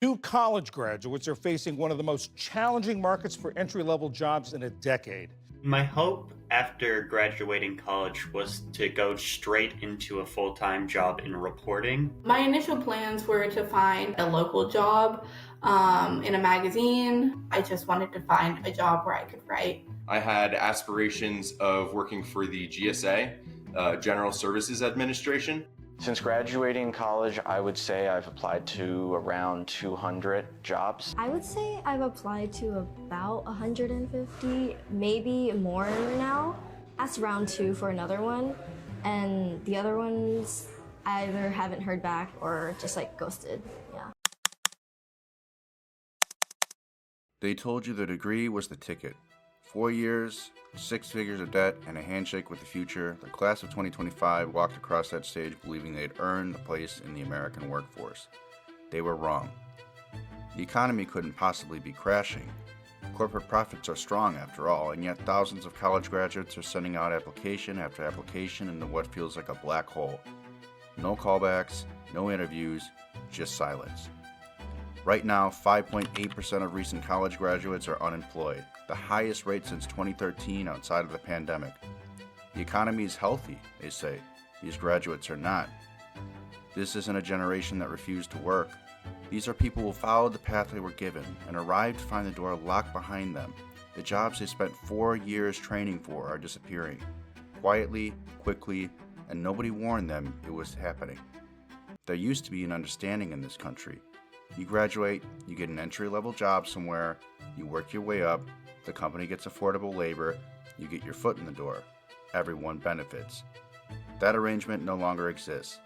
New college graduates are facing one of the most challenging markets for entry level jobs in a decade. My hope after graduating college was to go straight into a full time job in reporting. My initial plans were to find a local job in a magazine. I just wanted to find a job where I could write. I had aspirations of working for the GSA, General Services Administration. Since graduating college, I would say I've applied to around 200 jobs. I would say I've applied to about 150, maybe more now. Asked round 2 for another one, and the other ones I either haven't heard back or just like ghosted. Yeah. They told you the degree was the ticket. 4 years, 6 figures of debt, and a handshake with the future. The class of 2025 walked across that stage believing they'd earned a place in the American workforce. They were wrong. The economy couldn't possibly be crashing. Corporate profits are strong after all, and yet thousands of college graduates are sending out application after application into what feels like a black hole. No callbacks, no interviews, just silence. Right now, 5.8% of recent college graduates are unemployed, the highest rate since 2013 outside of the pandemic. The economy is healthy, they say. These graduates are not. This isn't a generation that refused to work. These are people who followed the path they were given and arrived to find the door locked behind them. The jobs they spent 4 years training for are disappearing. Quietly, quickly, and nobody warned them it was happening. There used to be an understanding in this country. You graduate, you get an entry-level job somewhere, you work your way up, the company gets affordable labor, you get your foot in the door. Everyone benefits. That arrangement no longer exists.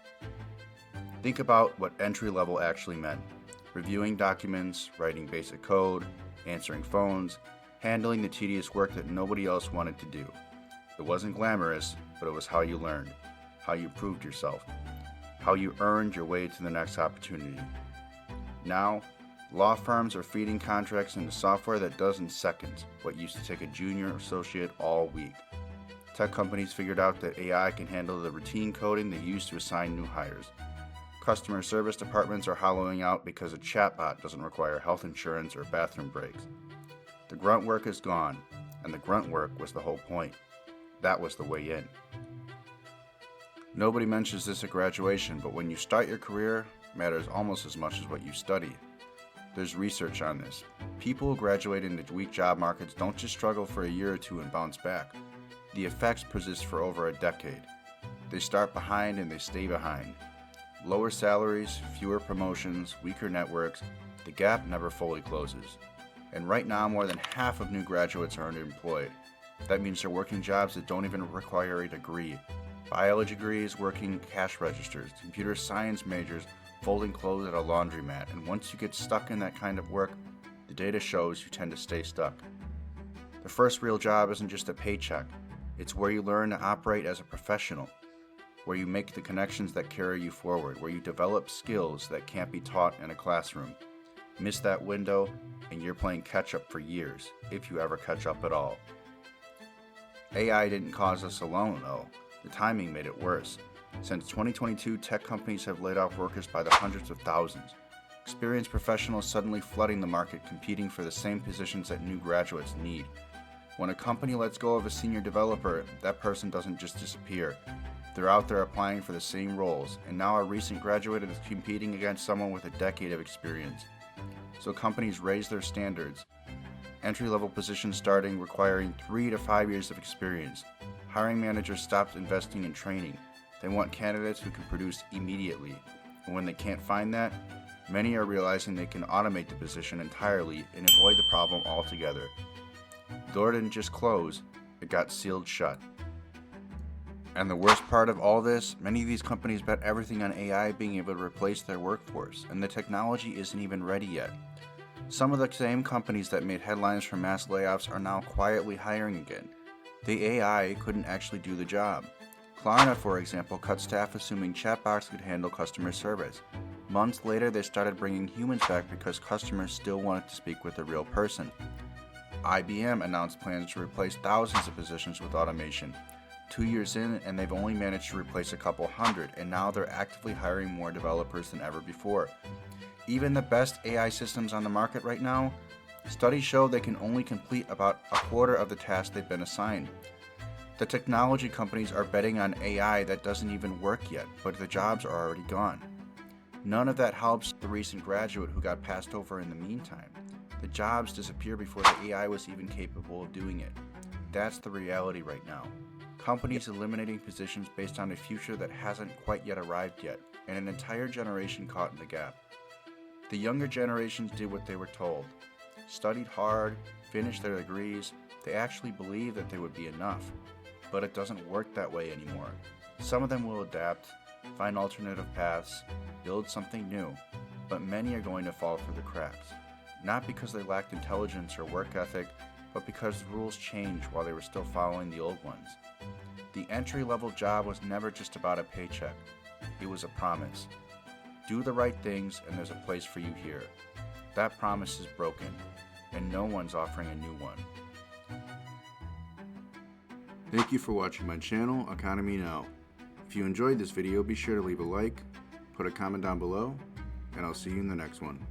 Think about what entry-level actually meant. Reviewing documents, writing basic code, answering phones, handling the tedious work that nobody else wanted to do. It wasn't glamorous, but it was how you learned, how you proved yourself, how you earned your way to the next opportunity. Now, law firms are feeding contracts into software that does in seconds what used to take a junior associate all week. Tech companies figured out that AI can handle the routine coding they used to assign new hires. Customer service departments are hollowing out because a chatbot doesn't require health insurance or bathroom breaks. The grunt work is gone, and the grunt work was the whole point. That was the way in. Nobody mentions this at graduation, but when you start your career, matters almost as much as what you study. There's research on this. People who graduate into weak job markets don't just struggle for a year or two and bounce back. The effects persist for over a decade. They start behind and they stay behind. Lower salaries, fewer promotions, weaker networks, the gap never fully closes. And right now, more than half of new graduates are underemployed. That means they're working jobs that don't even require a degree. Biology degrees working cash registers, computer science majors folding clothes at a laundromat, and once you get stuck in that kind of work, the data shows you tend to stay stuck. The first real job isn't just a paycheck, it's where you learn to operate as a professional, where you make the connections that carry you forward, where you develop skills that can't be taught in a classroom. Miss that window, and you're playing catch-up for years, if you ever catch up at all. AI didn't cause this alone, though. The timing made it worse. Since 2022, tech companies have laid off workers by the hundreds of thousands. Experienced professionals suddenly flooding the market, competing for the same positions that new graduates need. When a company lets go of a senior developer, that person doesn't just disappear. They're out there applying for the same roles, and now a recent graduate is competing against someone with a decade of experience. So companies raise their standards. Entry-level positions starting requiring 3 to 5 years of experience. Hiring managers stopped investing in training. They want candidates who can produce immediately. And when they can't find that, many are realizing they can automate the position entirely and avoid the problem altogether. The door didn't just close, it got sealed shut. And the worst part of all this, many of these companies bet everything on AI being able to replace their workforce, and the technology isn't even ready yet. Some of the same companies that made headlines for mass layoffs are now quietly hiring again. The AI couldn't actually do the job. Klarna, for example, cut staff assuming chatbots could handle customer service. Months later, they started bringing humans back because customers still wanted to speak with a real person. IBM announced plans to replace thousands of positions with automation. 2 years in, and they've only managed to replace a couple hundred, and now they're actively hiring more developers than ever before. Even the best AI systems on the market right now, studies show they can only complete about a quarter of the tasks they've been assigned. The technology companies are betting on AI that doesn't even work yet, but the jobs are already gone. None of that helps the recent graduate who got passed over in the meantime. The jobs disappeared before the AI was even capable of doing it. That's the reality right now. Companies eliminating positions based on a future that hasn't quite yet arrived yet, and an entire generation caught in the gap. The younger generations did what they were told. Studied hard, finished their degrees, they actually believed that they would be enough. But it doesn't work that way anymore. Some of them will adapt, find alternative paths, build something new, but many are going to fall through the cracks. Not because they lacked intelligence or work ethic, but because the rules changed while they were still following the old ones. The entry-level job was never just about a paycheck. It was a promise. Do the right things and there's a place for you here. That promise is broken, and no one's offering a new one. Thank you for watching my channel, Economy Now. If you enjoyed this video, be sure to leave a like, put a comment down below, and I'll see you in the next one.